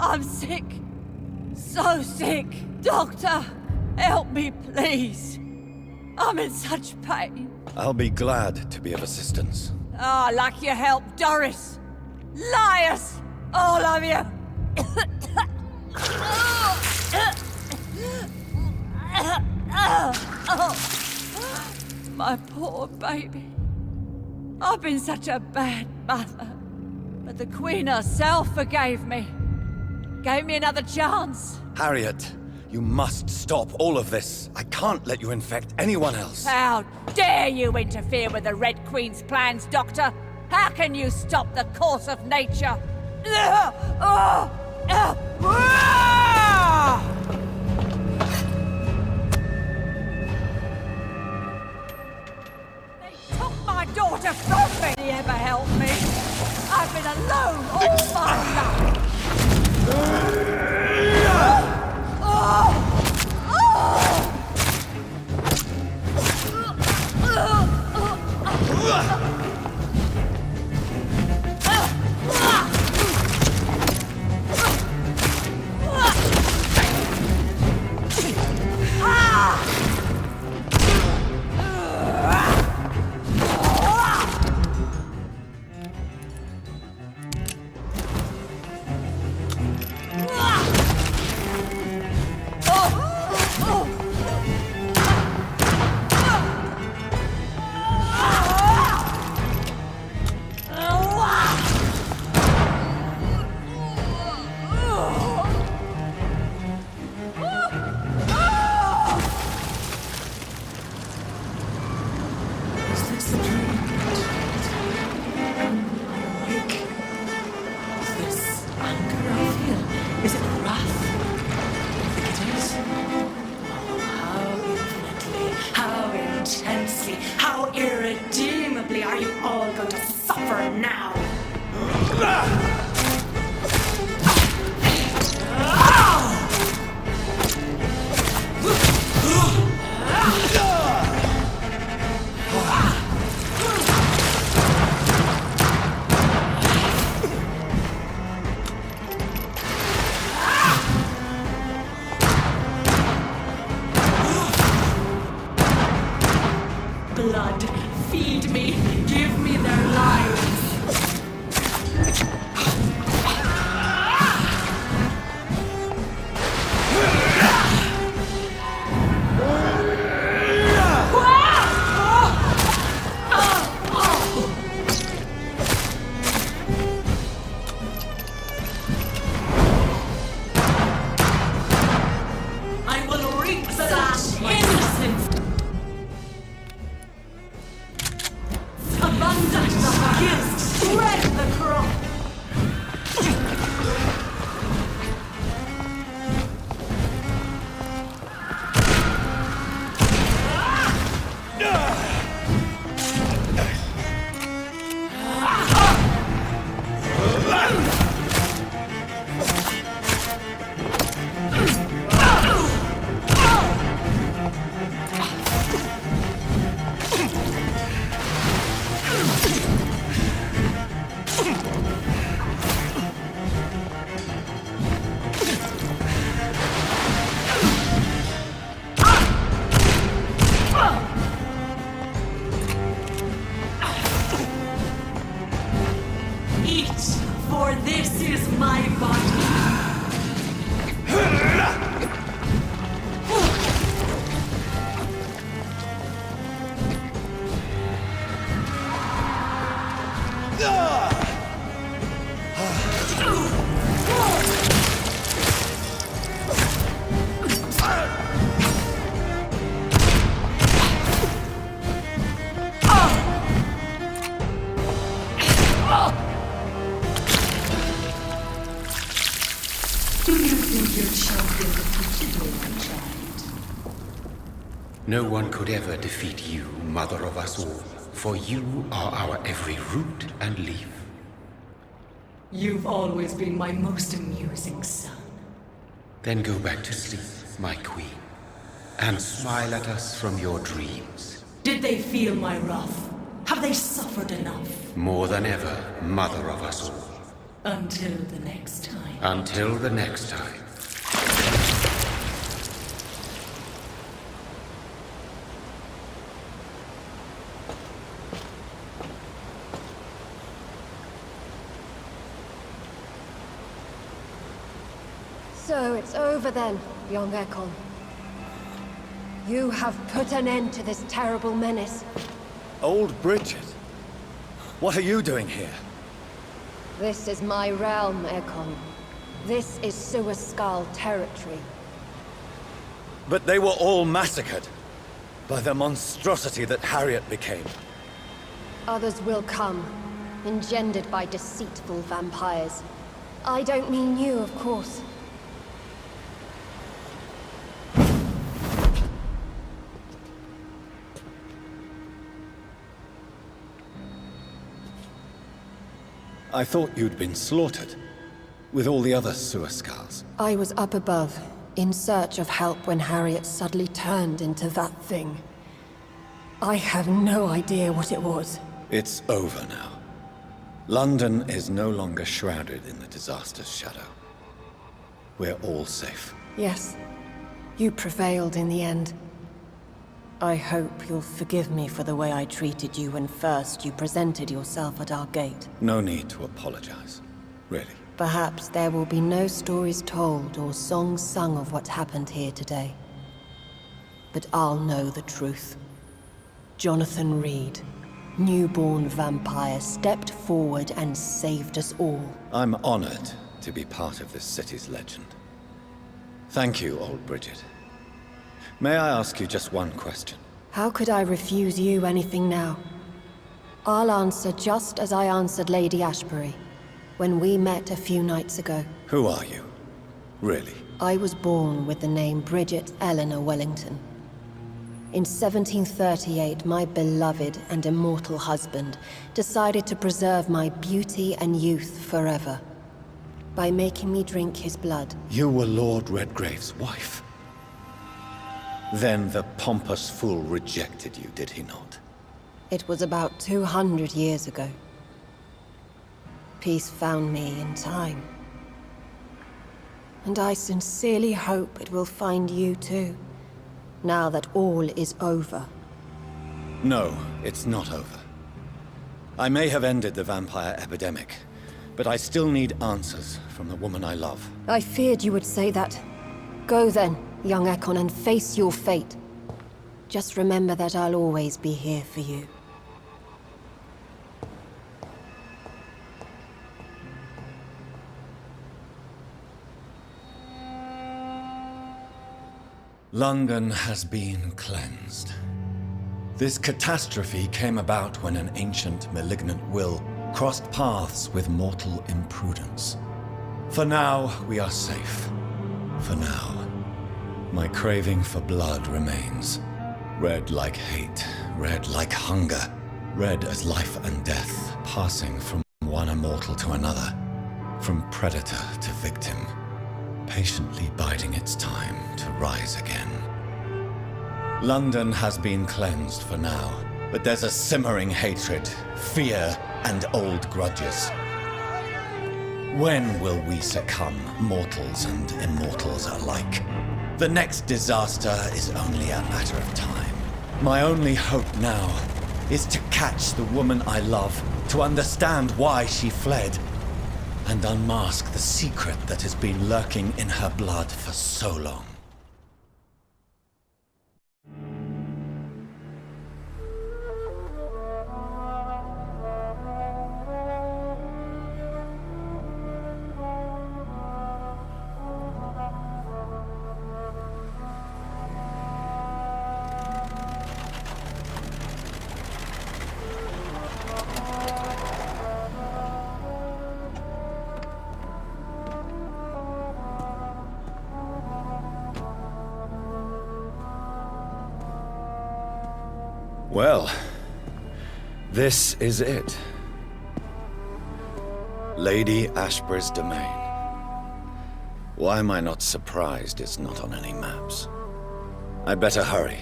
I'm sick. So sick. Doctor, help me, please. I'm in such pain. I'll be glad to be of assistance. Ah, like your help, Doris. Liars! All of you! My poor baby. I've been such a bad mother. But the Queen herself forgave me. Gave me another chance. Harriet, you must stop all of this. I can't let you infect anyone else. How dare you interfere with the Red Queen's plans, Doctor? How can you stop the course of nature? They took my daughter from me. Did he ever help me? I've been alone all my life. How irredeemably are you all going to suffer now? Blood, feed me, give me their lives. I will reap the last innocence. Abundant gifts spread the crop. Eat, for this is my body. No one could ever defeat you, mother of us all, for you are our every root and leaf. You've always been my most amusing son. Then go back to sleep, my queen, and smile at us from your dreams. Did they feel my wrath? Have they suffered enough? More than ever, mother of us all. Until the next time. Until the next time. So it's over then, young Ekon. You have put an end to this terrible menace. Old Bridget? What are you doing here? This is my realm, Ekon. This is Suaskal territory. But they were all massacred by the monstrosity that Harriet became. Others will come, engendered by deceitful vampires. I don't mean you, of course. I thought you'd been slaughtered, with all the other Suaskals. I was up above, in search of help when Harriet suddenly turned into that thing. I have no idea what it was. It's over now. London is no longer shrouded in the disaster's shadow. We're all safe. Yes, you prevailed in the end. I hope you'll forgive me for the way I treated you when first you presented yourself at our gate. No need to apologize, really. Perhaps there will be no stories told or songs sung of what happened here today. But I'll know the truth. Jonathan Reed, newborn vampire, stepped forward and saved us all. I'm honored to be part of this city's legend. Thank you, old Bridget. May I ask you just one question? How could I refuse you anything now? I'll answer just as I answered Lady Ashbury when we met a few nights ago. Who are you? Really? I was born with the name Bridget Eleanor Wellington. In 1738, my beloved and immortal husband decided to preserve my beauty and youth forever by making me drink his blood. You were Lord Redgrave's wife. Then the pompous fool rejected you, did he not? It was about 200 years ago. Peace found me in time. And I sincerely hope it will find you too, now that all is over. No, it's not over. I may have ended the vampire epidemic, but I still need answers from the woman I love. I feared you would say that. Go then, young Ekon, and face your fate. Just remember that I'll always be here for you. London has been cleansed. This catastrophe came about when an ancient, malignant will crossed paths with mortal imprudence. For now, we are safe. For now. My craving for blood remains. Red like hate, red like hunger, red as life and death, passing from one immortal to another, from predator to victim, patiently biding its time to rise again. London has been cleansed for now, but there's a simmering hatred, fear, and old grudges. When will we succumb, mortals and immortals alike? The next disaster is only a matter of time. My only hope now is to catch the woman I love, to understand why she fled, and unmask the secret that has been lurking in her blood for so long. Well, this is it. Lady Ashbury's domain. Why am I not surprised it's not on any maps? I'd better hurry.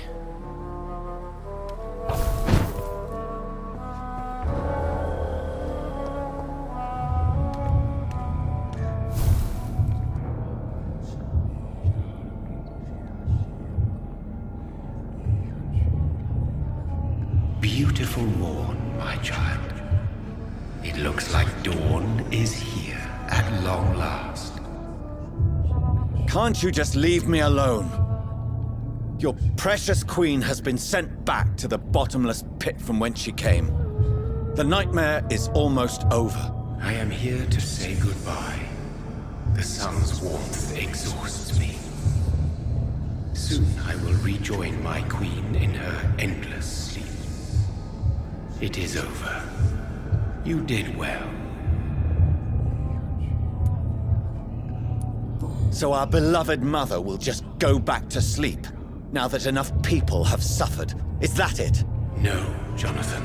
beautiful morn, my child. It looks like dawn is here at long last. Can't you just leave me alone? Your precious queen has been sent back to the bottomless pit from whence she came. The nightmare is almost over. I am here to say goodbye. The sun's warmth exhausts me. Soon I will rejoin my queen in her endless sleep. It is over. You did well. So our beloved mother will just go back to sleep, now that enough people have suffered. Is that it? No, Jonathan.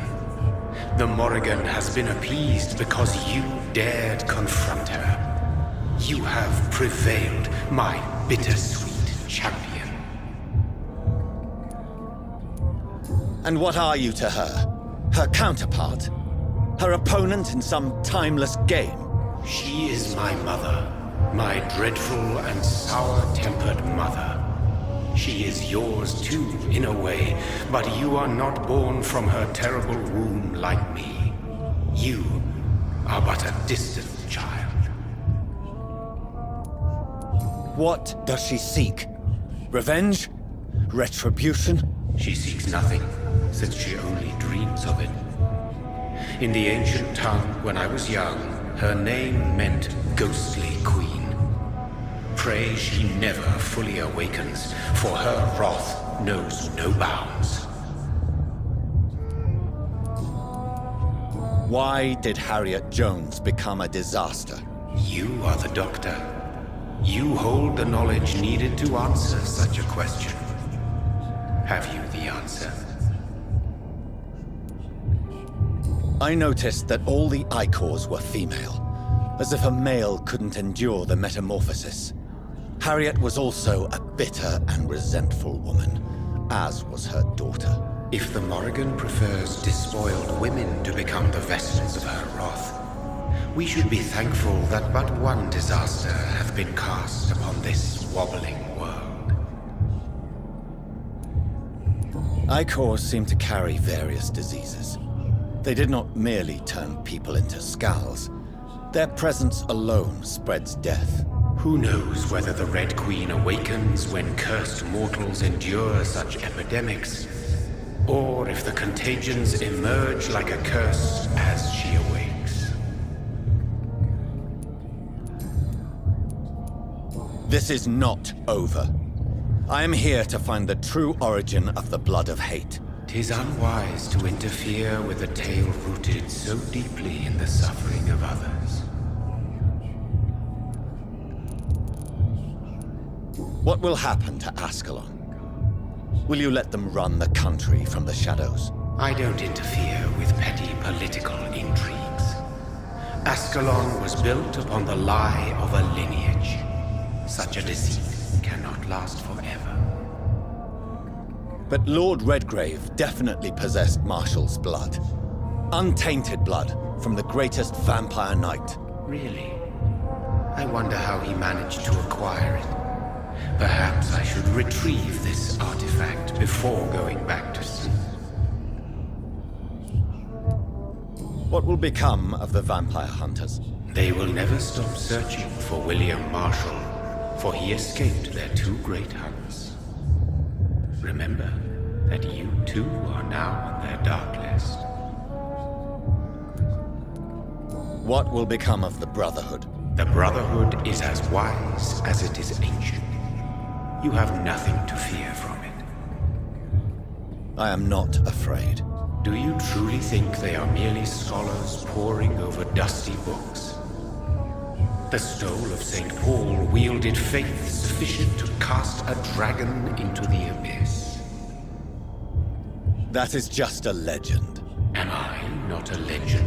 The Morrigan has been appeased because you dared confront her. You have prevailed, my bittersweet champion. And what are you to her? Her counterpart? Her opponent in some timeless game? She is my mother, my dreadful and sour-tempered mother. She is yours too, in a way, but you are not born from her terrible womb like me. You are but a distant child. What does she seek? Revenge? Retribution? She seeks nothing, since she only dreams of it. In the ancient tongue, when I was young, her name meant Ghostly Queen. Pray she never fully awakens, for her wrath knows no bounds. Why did Harriet Jones become a disaster? You are the doctor. You hold the knowledge needed to answer such a question. Have you the answer? I noticed that all the Icors were female, as if a male couldn't endure the metamorphosis. Harriet was also a bitter and resentful woman, as was her daughter. If the Morrigan prefers despoiled women to become the vessels of her wrath, we should be thankful that but one disaster hath been cast upon this wobbling world. Icors seem to carry various diseases. They did not merely turn people into skulls. Their presence alone spreads death. Who knows whether the Red Queen awakens when cursed mortals endure such epidemics, or if the contagions emerge like a curse as she awakes. This is not over. I am here to find the true origin of the blood of hate. 'Tis unwise to interfere with a tale rooted so deeply in the suffering of others. What will happen to Ascalon? Will you let them run the country from the shadows? I don't interfere with petty political intrigues. Ascalon was built upon the lie of a lineage. Such a deceit cannot last forever. But Lord Redgrave definitely possessed Marshall's blood. Untainted blood from the greatest vampire knight. Really? I wonder how he managed to acquire it. Perhaps I should retrieve this artifact before going back to sleep. What will become of the vampire hunters? They will never stop searching for William Marshall, for he escaped their two great hunts. Remember that you too are now on their dark list. What will become of the Brotherhood? The Brotherhood is as wise as it is ancient. You have nothing to fear from it. I am not afraid. Do you truly think they are merely scholars poring over dusty books? The stole of St. Paul wielded faith sufficient to cast a dragon into the abyss. That is just a legend. Am I not a legend?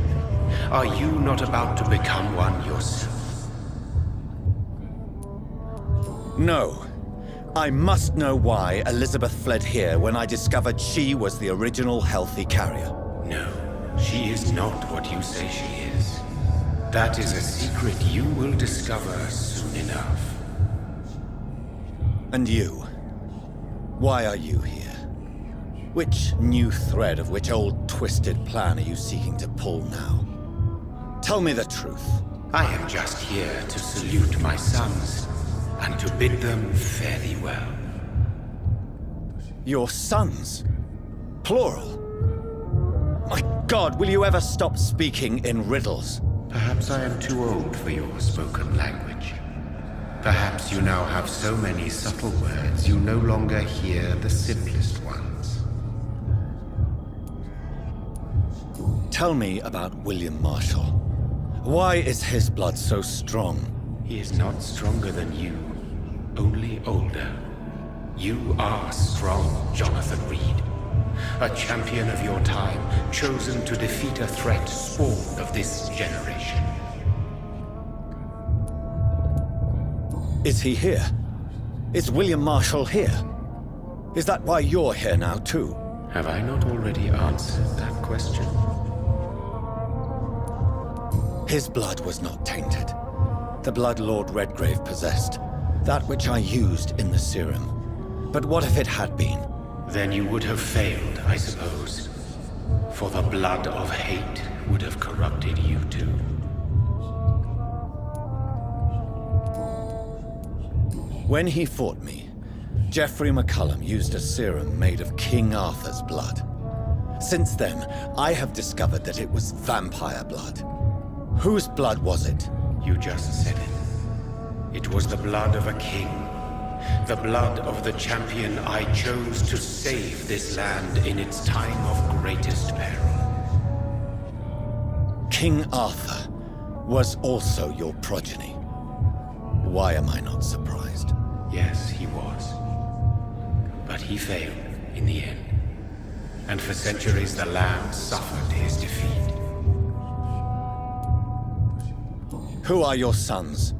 Are you not about to become one yourself? No. I must know why Elizabeth fled here when I discovered she was the original healthy carrier. No, she is not what you say she is. That is a secret you will discover soon enough. And you? Why are you here? Which new thread of which old twisted plan are you seeking to pull now? Tell me the truth. I am just here to salute my sons, and to bid them fare thee well. Your sons? Plural? My God, will you ever stop speaking in riddles? Perhaps I am too old for your spoken language. Perhaps you now have so many subtle words you no longer hear the simplest ones. Tell me about William Marshall. Why is his blood so strong? He is not stronger than you, only older. You are strong, Jonathan Reed. A champion of your time, chosen to defeat a threat spawned of this generation. Is he here? Is William Marshall here? Is that why you're here now, too? Have I not already answered that question? His blood was not tainted. The blood Lord Redgrave possessed. That which I used in the serum. But what if it had been? Then you would have failed, I suppose. For the blood of hate would have corrupted you too. When he fought me, Geoffrey McCullum used a serum made of King Arthur's blood. Since then, I have discovered that it was vampire blood. Whose blood was it? You just said it. It was the blood of a king. The blood of the champion I chose to save this land in its time of greatest peril. King Arthur was also your progeny. Why am I not surprised? Yes, he was. But he failed in the end. And for centuries the land suffered his defeat. Who are your sons?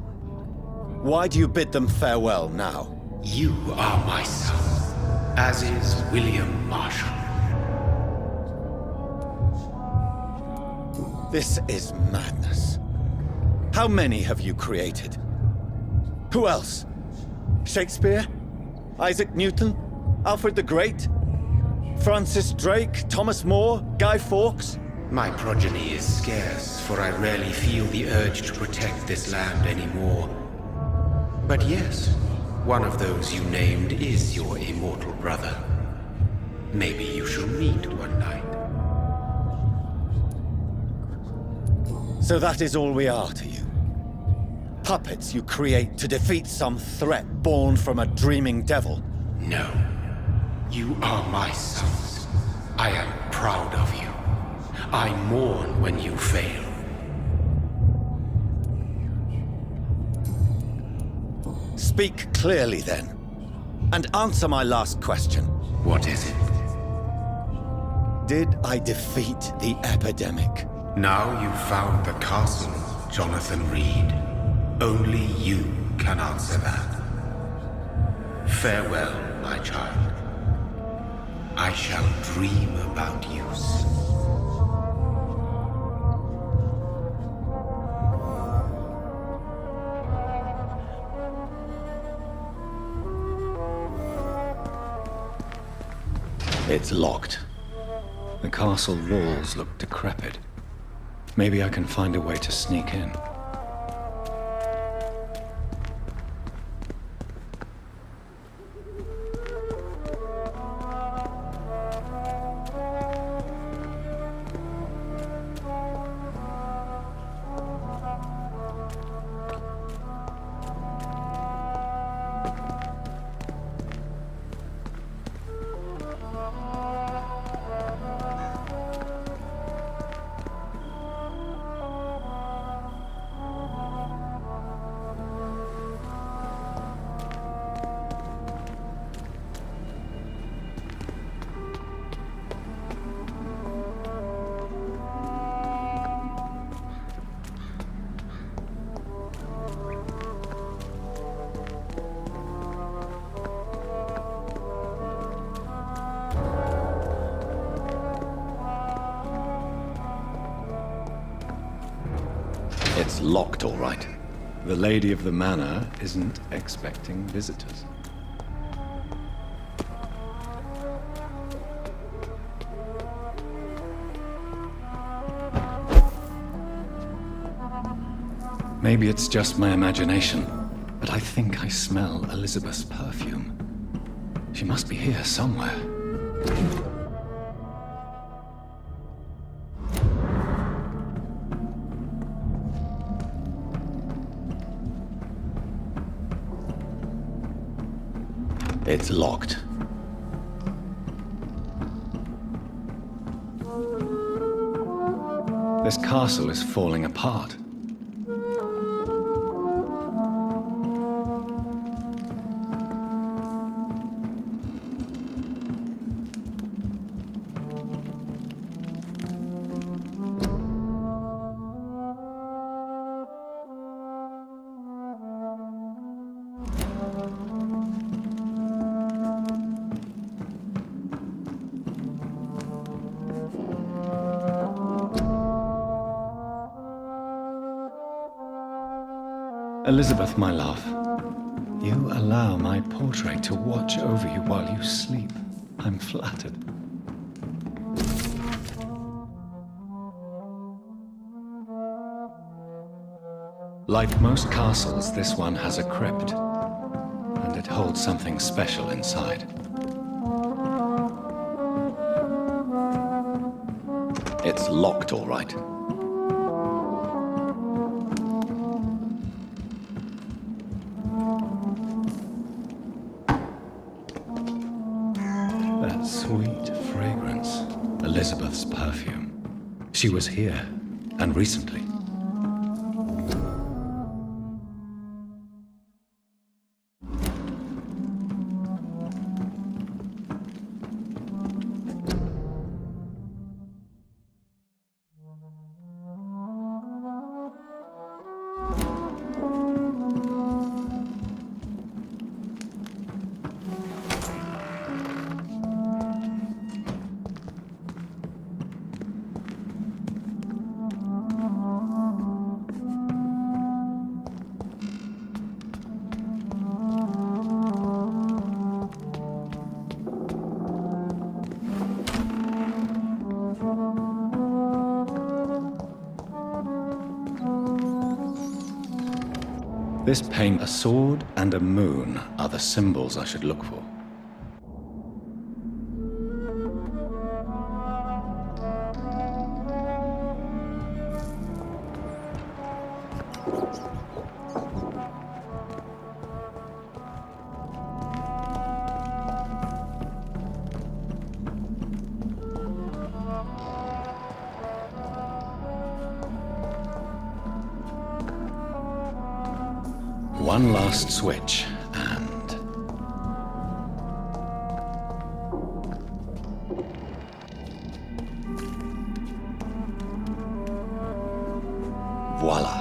Why do you bid them farewell now? You are my son, as is William Marshall. This is madness. How many have you created? Who else? Shakespeare? Isaac Newton? Alfred the Great? Francis Drake? Thomas More? Guy Fawkes? My progeny is scarce, for I rarely feel the urge to protect this land anymore. But yes, one of those you named is your immortal brother. Maybe you shall meet one night. So that is all we are to you? Puppets you create to defeat some threat born from a dreaming devil? No. You are my sons. I am proud of you. I mourn when you fail. Speak clearly then, and answer my last question. What is it? Did I defeat the epidemic? Now you've found the castle, Jonathan Reed. Only you can answer that. Farewell, my child. I shall dream about you soon. It's locked. The castle walls look decrepit. Maybe I can find a way to sneak in. It's locked, all right. The lady of the manor isn't expecting visitors. Maybe it's just my imagination, but I think I smell Elizabeth's perfume. She must be here somewhere. It's locked. This castle is falling apart. Elizabeth, my love, you allow my portrait to watch over you while you sleep. I'm flattered. Like most castles, this one has a crypt, and it holds something special inside. It's locked, all right. That sweet fragrance. Elizabeth's perfume. She was here, and recently. This paint, a sword and a moon are the symbols I should look for. One last switch, and... voila.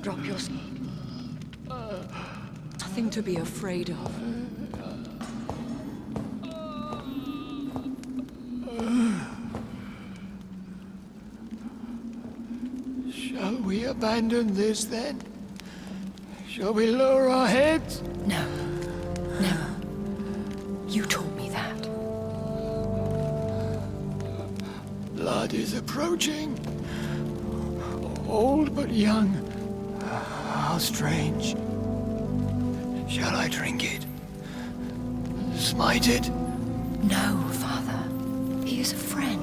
Drop your... Nothing to be afraid of. Shall we abandon this then? Shall we lower our heads? No. Never. You taught me that. Blood is approaching. Old but young. How strange. Shall I drink it? Smite it? No, Father. He is a friend.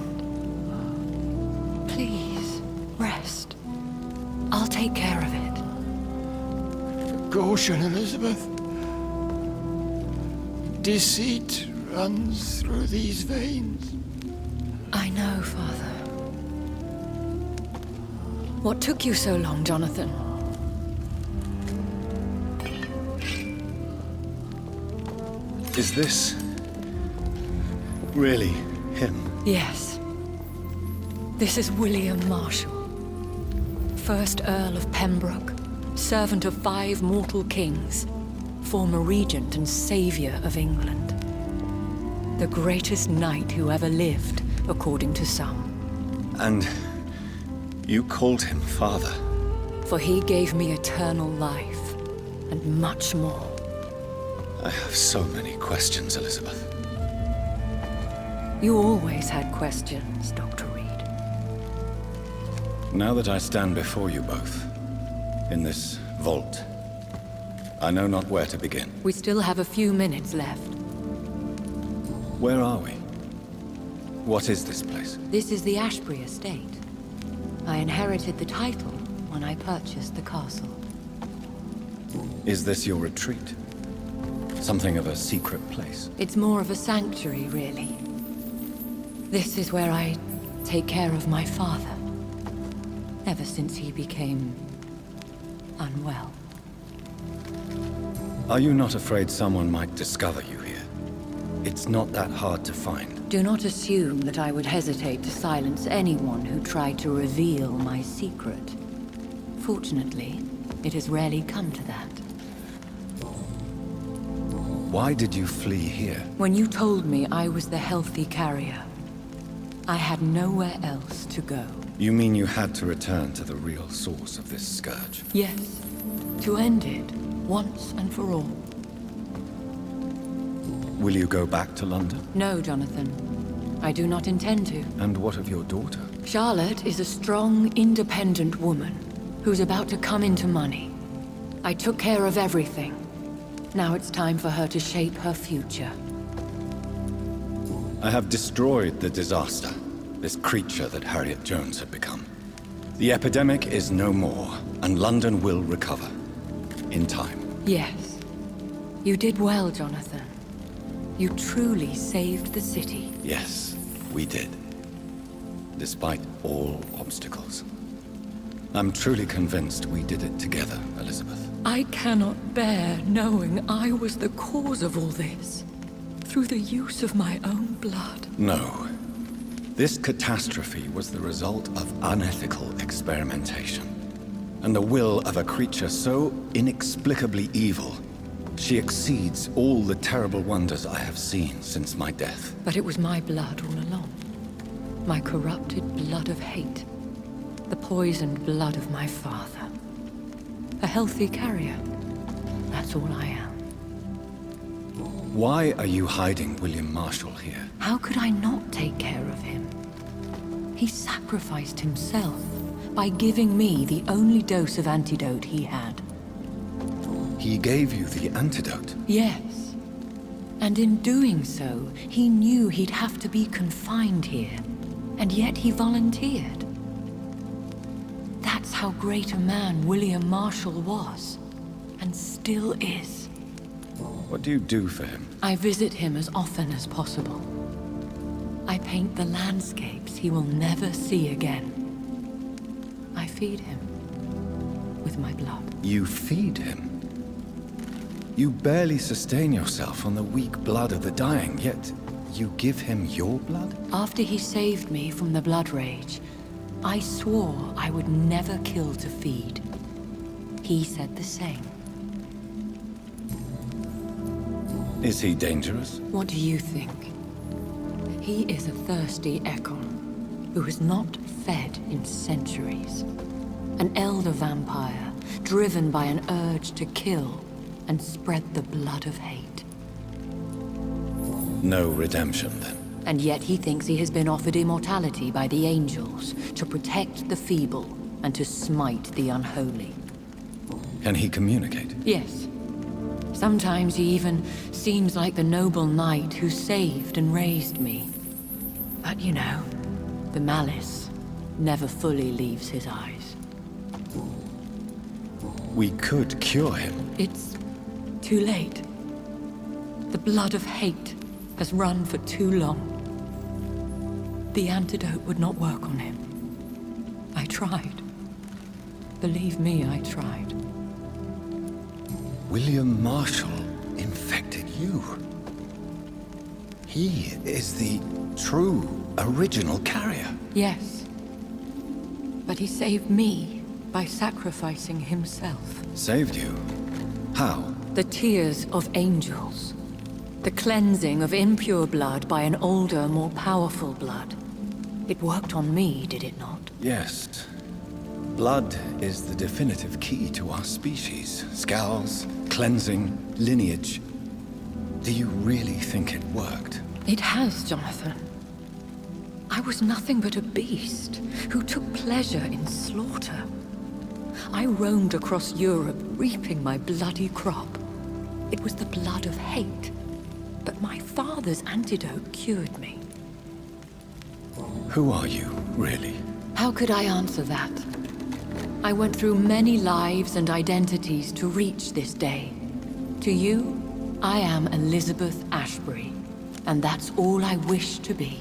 Please, rest. I'll take care of it. Caution, Elizabeth. Deceit runs through these veins. I know, Father. What took you so long, Jonathan? Is this really him? Yes. This is William Marshall, 1st Earl of Pembroke, servant of 5 mortal kings, former regent and savior of England. The greatest knight who ever lived, according to some. And you called him father? For he gave me eternal life, and much more. I have so many questions, Elizabeth. You always had questions, Dr. Reed. Now that I stand before you both, in this vault, I know not where to begin. We still have a few minutes left. Where are we? What is this place? This is the Ashbury estate. I inherited the title when I purchased the castle. Is this your retreat? Something of a secret place? It's more of a sanctuary, really. This is where I take care of my father. Ever since he became unwell. Are you not afraid someone might discover you here? It's not that hard to find. Do not assume that I would hesitate to silence anyone who tried to reveal my secret. Fortunately, it has rarely come to that. Why did you flee here? When you told me I was the healthy carrier, I had nowhere else to go. You mean you had to return to the real source of this scourge? Yes, to end it, once and for all. Will you go back to London? No, Jonathan. I do not intend to. And what of your daughter? Charlotte is a strong, independent woman who's about to come into money. I took care of everything. Now it's time for her to shape her future. I have destroyed the disaster, this creature that Harriet Jones had become. The epidemic is no more, and London will recover. In time. Yes. You did well, Jonathan. You truly saved the city. Yes, we did. Despite all obstacles. I'm truly convinced we did it together, Elizabeth. I cannot bear knowing I was the cause of all this. Through the use of my own blood. No. This catastrophe was the result of unethical experimentation. And the will of a creature so inexplicably evil, she exceeds all the terrible wonders I have seen since my death. But it was my blood all along. My corrupted blood of hate. The poisoned blood of my father. A healthy carrier. That's all I am. Why are you hiding William Marshall here? How could I not take care of him? He sacrificed himself by giving me the only dose of antidote he had. He gave you the antidote? Yes. And in doing so, he knew he'd have to be confined here. And yet he volunteered. That's how great a man William Marshall was. And still is. What do you do for him? I visit him as often as possible. I paint the landscapes he will never see again. I feed him with my blood. You feed him? You barely sustain yourself on the weak blood of the dying, yet you give him your blood? After he saved me from the blood rage, I swore I would never kill to feed. he said the same. Is he dangerous? What do you think? He is a thirsty Ekon, who has not fed in centuries. An elder vampire, driven by an urge to kill and spread the blood of hate. No redemption, then. And yet he thinks he has been offered immortality by the angels to protect the feeble and to smite the unholy. Can he communicate? Yes. Sometimes he even seems like the noble knight who saved and raised me. But you know, the malice never fully leaves his eyes. We could cure him. It's too late. The blood of hate has run for too long. The antidote would not work on him. I tried. Believe me, I tried. William Marshall infected you. He is the true, original carrier. Yes. But he saved me by sacrificing himself. Saved you? How? The tears of angels. The cleansing of impure blood by an older, more powerful blood. It worked on me, did it not? Yes. Blood is the definitive key to our species. Scowls, cleansing, lineage. Do you really think it worked? It has, Jonathan. I was nothing but a beast who took pleasure in slaughter. I roamed across Europe, reaping my bloody crop. It was the blood of hate. But my father's antidote cured me. Who are you, really? How could I answer that? I went through many lives and identities to reach this day. To you, I am Elizabeth Ashbury, and that's all I wish to be.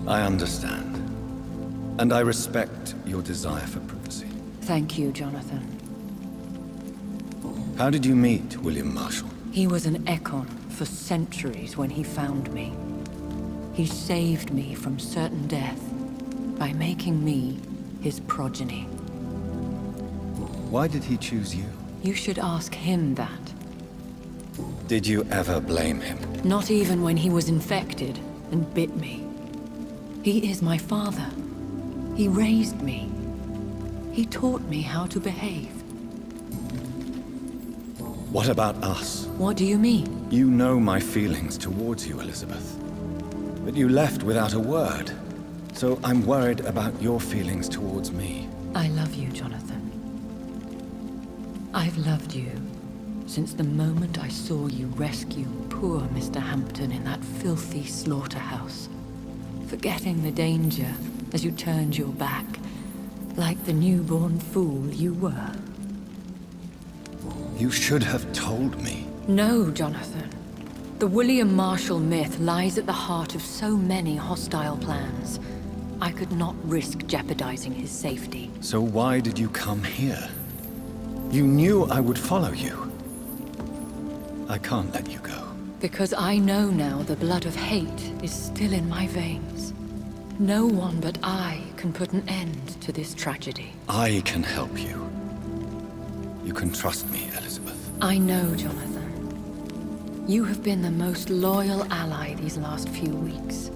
I understand. And I respect your desire for privacy. Thank you, Jonathan. How did you meet William Marshall? He was an Ekon for centuries when he found me. He saved me from certain death by making me his progeny. Why did he choose you? You should ask him that. Did you ever blame him? Not even when he was infected and bit me. He is my father. He raised me. He taught me how to behave. What about us? What do you mean? You know my feelings towards you, Elizabeth. But you left without a word. So I'm worried about your feelings towards me. I love you, Jonathan. I've loved you since the moment I saw you rescue poor Mr. Hampton in that filthy slaughterhouse. Forgetting the danger as you turned your back, like the newborn fool you were. You should have told me. No, Jonathan. The William Marshall myth lies at the heart of so many hostile plans. I could not risk jeopardizing his safety. So why did you come here? You knew I would follow you. I can't let you go. Because I know now the blood of hate is still in my veins. No one but I can put an end to this tragedy. I can help you. You can trust me, Elizabeth. I know, Jonathan. You have been the most loyal ally these last few weeks.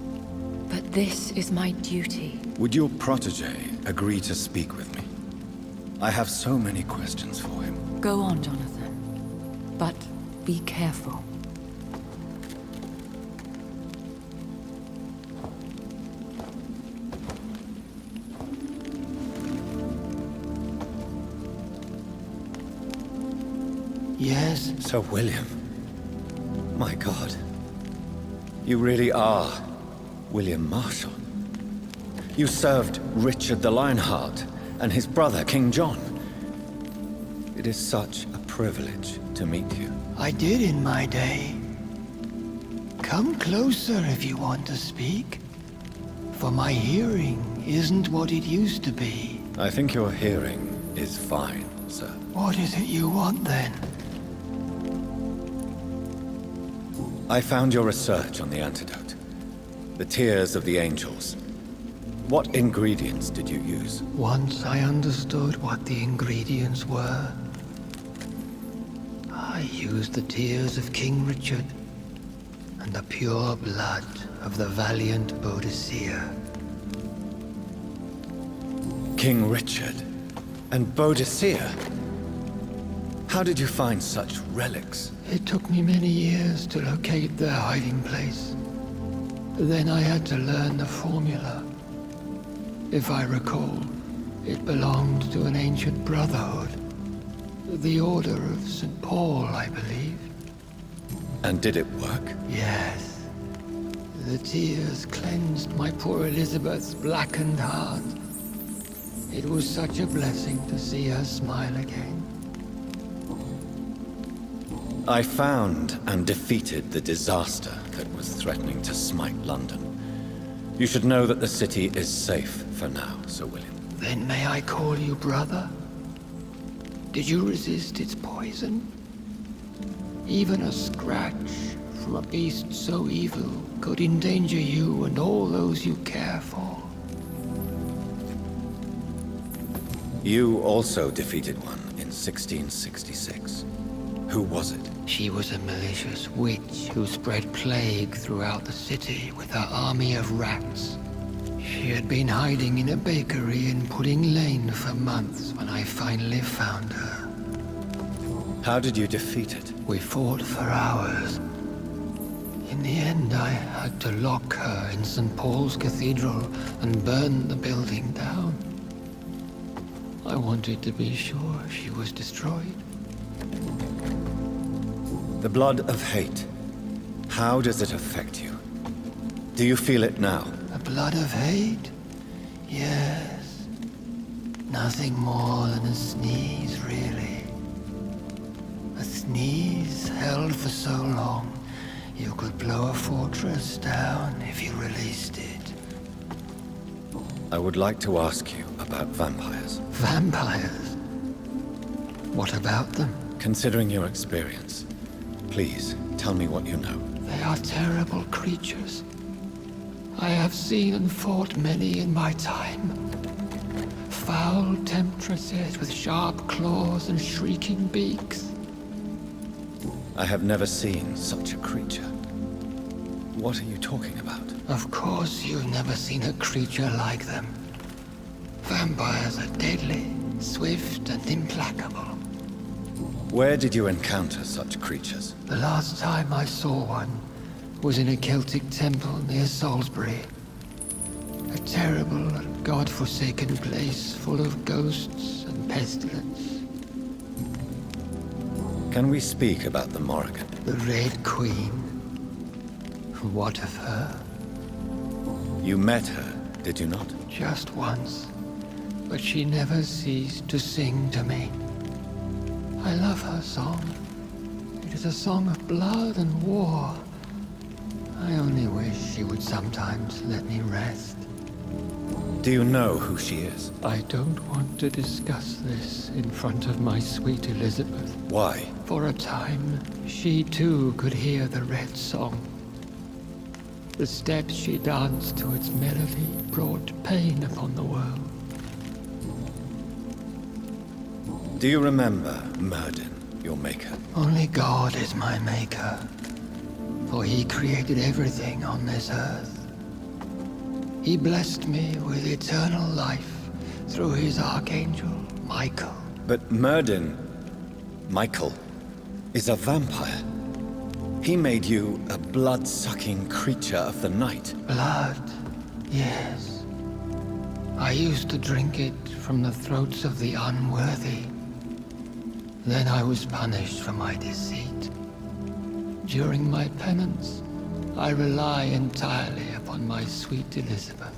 But this is my duty. Would your protege agree to speak with me? I have so many questions for him. Go on, Jonathan. But be careful. Yes? Sir William. My God. You really are William Marshall. You served Richard the Lionheart and his brother, King John. It is such a privilege to meet you. I did in my day. Come closer if you want to speak. For my hearing isn't what it used to be. I think your hearing is fine, sir. What is it you want then? I found your research on the antidote. The tears of the angels. What ingredients did you use? Once I understood what the ingredients were, I used the tears of King Richard and the pure blood of the valiant Boadicea. King Richard and Boadicea? How did you find such relics? It took me many years to locate their hiding place. Then I had to learn the formula. If I recall, it belonged to an ancient brotherhood. The Order of St. Paul, I believe. And did it work? Yes. The tears cleansed my poor Elizabeth's blackened heart. It was such a blessing to see her smile again. I found and defeated the disaster that was threatening to smite London. You should know that the city is safe for now, Sir William. Then may I call you brother? Did you resist its poison? Even a scratch from a beast so evil could endanger you and all those you care for. You also defeated one in 1666. Who was it? She was a malicious witch who spread plague throughout the city with her army of rats. She had been hiding in a bakery in Pudding Lane for months when I finally found her. How did you defeat it? We fought for hours. In the end, I had to lock her in St. Paul's Cathedral and burn the building down. I wanted to be sure she was destroyed. The blood of hate. How does it affect you? Do you feel it now? The blood of hate? Yes. Nothing more than a sneeze, really. A sneeze held for so long, you could blow a fortress down if you released it. I would like to ask you about vampires. Vampires? What about them? Considering your experience, please tell me what you know. They are terrible creatures. I have seen and fought many in my time. Foul temptresses with sharp claws and shrieking beaks. I have never seen such a creature. What are you talking about? Of course you've never seen a creature like them. Vampires are deadly, swift and implacable. Where did you encounter such creatures? The last time I saw one was in a Celtic temple near Salisbury. A terrible and god-forsaken place full of ghosts and pestilence. Can we speak about the Morrigan? The Red Queen. What of her? You met her, did you not? Just once. But she never ceased to sing to me. I love her song. It is a song of blood and war. I only wish she would sometimes let me rest. Do you know who she is? I don't want to discuss this in front of my sweet Elizabeth. Why? For a time, she too could hear the Red Song. The steps she danced to its melody brought pain upon the world. Do you remember Myrddin, your maker? Only God is my maker, for he created everything on this earth. He blessed me with eternal life through his archangel, Michael. But Myrddin, Michael, is a vampire. He made you a blood-sucking creature of the night. Blood, yes. I used to drink it from the throats of the unworthy. Then I was punished for my deceit. During my penance, I rely entirely upon my sweet Elizabeth.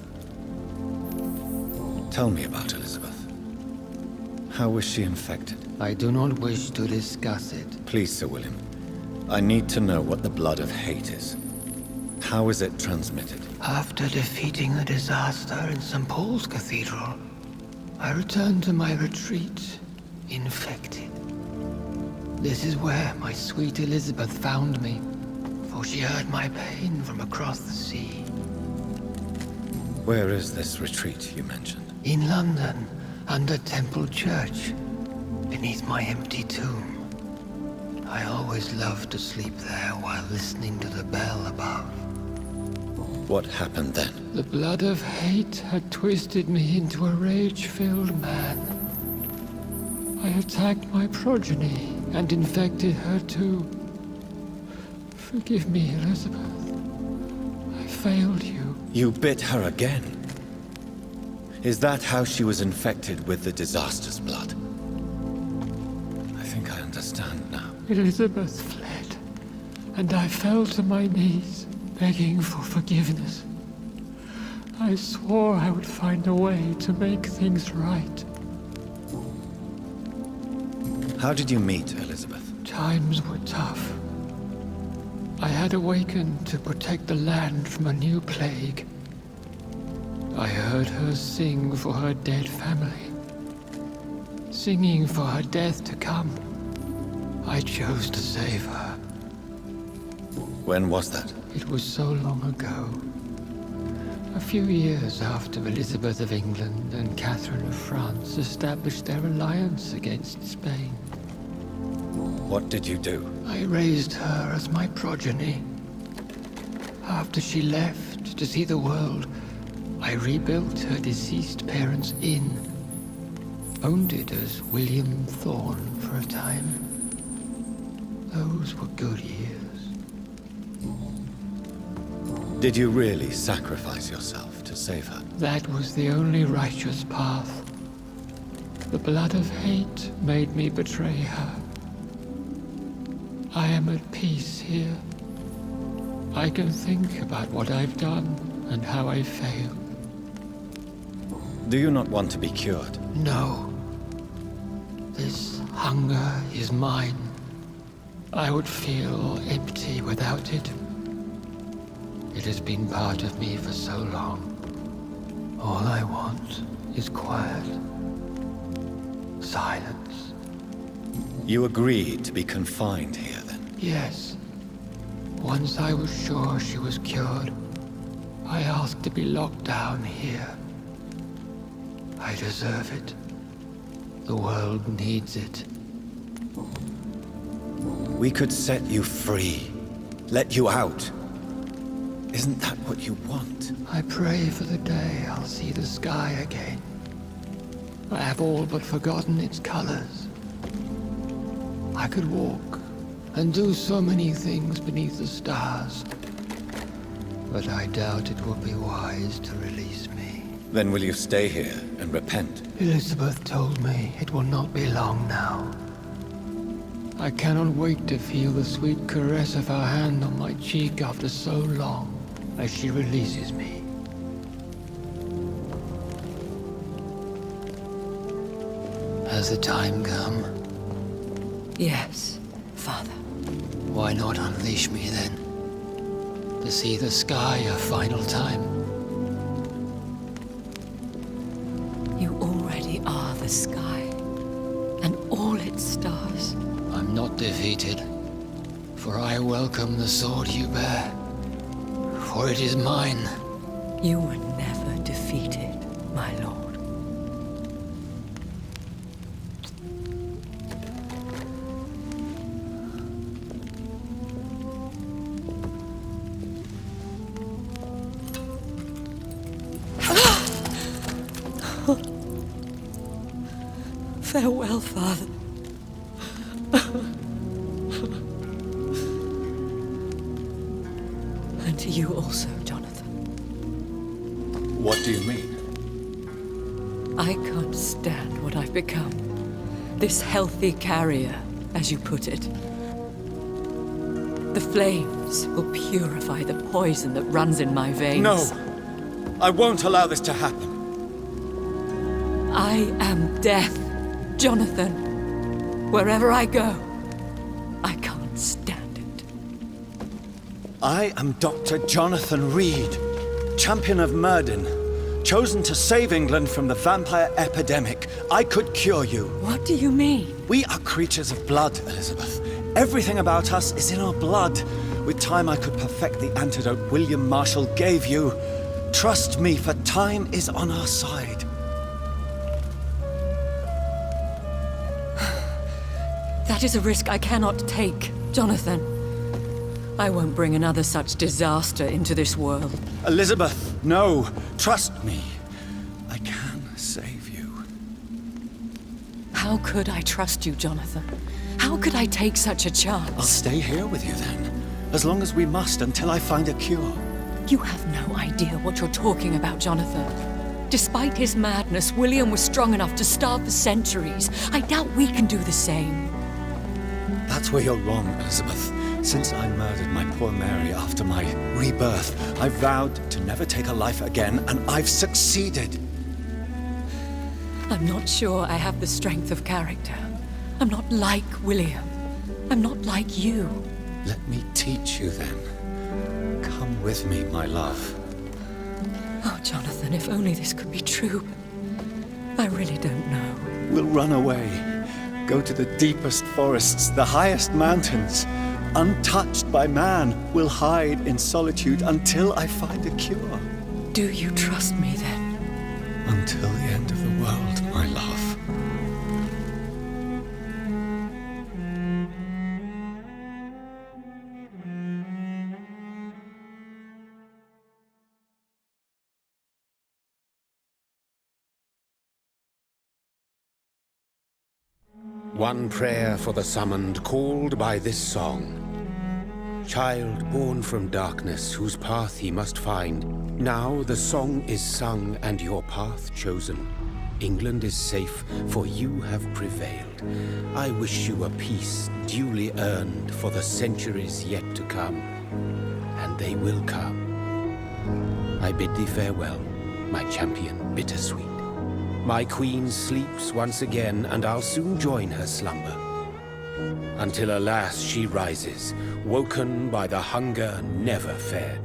Tell me about Elizabeth. How was she infected? I do not wish to discuss it. Please, Sir William. I need to know what the blood of hate is. How is it transmitted? After defeating the disaster in St. Paul's Cathedral, I returned to my retreat, infected. This is where my sweet Elizabeth found me, for she heard my pain from across the sea. Where is this retreat you mentioned? In London, under Temple Church, beneath my empty tomb. I always loved to sleep there while listening to the bell above. What happened then? The blood of hate had twisted me into a rage-filled man. I attacked my progeny and infected her too. Forgive me, Elizabeth. I failed you. You bit her again? Is that how she was infected with the disaster's blood? I think I understand now. Elizabeth fled, and I fell to my knees, begging for forgiveness. I swore I would find a way to make things right. How did you meet Elizabeth? Times were tough. I had awakened to protect the land from a new plague. I heard her sing for her dead family, singing for her death to come. I chose to save her. When was that? It was so long ago. A few years after Elizabeth of England and Catherine of France established their alliance against Spain. What did you do? I raised her as my progeny. After she left to see the world, I rebuilt her deceased parents' inn. Owned it as William Thorne for a time. Those were good years. Did you really sacrifice yourself to save her? That was the only righteous path. The blood of hate made me betray her. I am at peace here. I can think about what I've done and how I failed. Do you not want to be cured? No. This hunger is mine. I would feel empty without it. It has been part of me for so long. All I want is quiet. Silence. You agreed to be confined here, then? Yes. Once I was sure she was cured, I asked to be locked down here. I deserve it. The world needs it. We could set you free. Let you out. Isn't that what you want? I pray for the day I'll see the sky again. I have all but forgotten its colors. I could walk and do so many things beneath the stars. But I doubt it would be wise to release me. Then will you stay here and repent? Elizabeth told me it will not be long now. I cannot wait to feel the sweet caress of her hand on my cheek after so long, as she releases me. Has the time come? Yes, Father. Why not unleash me then? To see the sky a final time? You already are the sky, and all its stars. I'm not defeated, for I welcome the sword you bear, for it is mine. You were never defeated, my lord. Farewell, Father. And to you also, Jonathan. What do you mean? I can't stand what I've become. This healthy carrier, as you put it. The flames will purify the poison that runs in my veins. No! I won't allow this to happen. I am death, Jonathan. Wherever I go, I can't stand it. I am Dr. Jonathan Reed, champion of Myrddin, chosen to save England from the vampire epidemic. I could cure you. What do you mean? We are creatures of blood, Elizabeth. Everything about us is in our blood. With time, I could perfect the antidote William Marshall gave you. Trust me, for time is on our side. That is a risk I cannot take, Jonathan. I won't bring another such disaster into this world. Elizabeth, no! Trust me. I can save you. How could I trust you, Jonathan? How could I take such a I'll chance? stay here with you then, as long as we must until I find a cure. You have no idea what you're talking about, Jonathan. Despite his madness, William was strong enough to starve for centuries. I doubt we can do the same. That's where you're wrong, Elizabeth. Since I murdered my poor Mary after my rebirth, I vowed to never take a life again, and I've succeeded. I'm not sure I have the strength of character. I'm not like William. I'm not like you. Let me teach you then. Come with me, my love. Oh, Jonathan, if only this could be true. I really don't know. We'll run away. Go to the deepest forests, the highest mountains. Untouched by man, we'll hide in solitude until I find a cure. Do you trust me then? Until the end of the world, my love. One prayer for the summoned, called by this song. Child born from darkness, whose path he must find. Now the song is sung and your path chosen. England is safe, for you have prevailed. I wish you a peace duly earned for the centuries yet to come. And they will come. I bid thee farewell, my champion bittersweet. My queen sleeps once again, and I'll soon join her slumber. Until alas she rises, woken by the hunger never fed.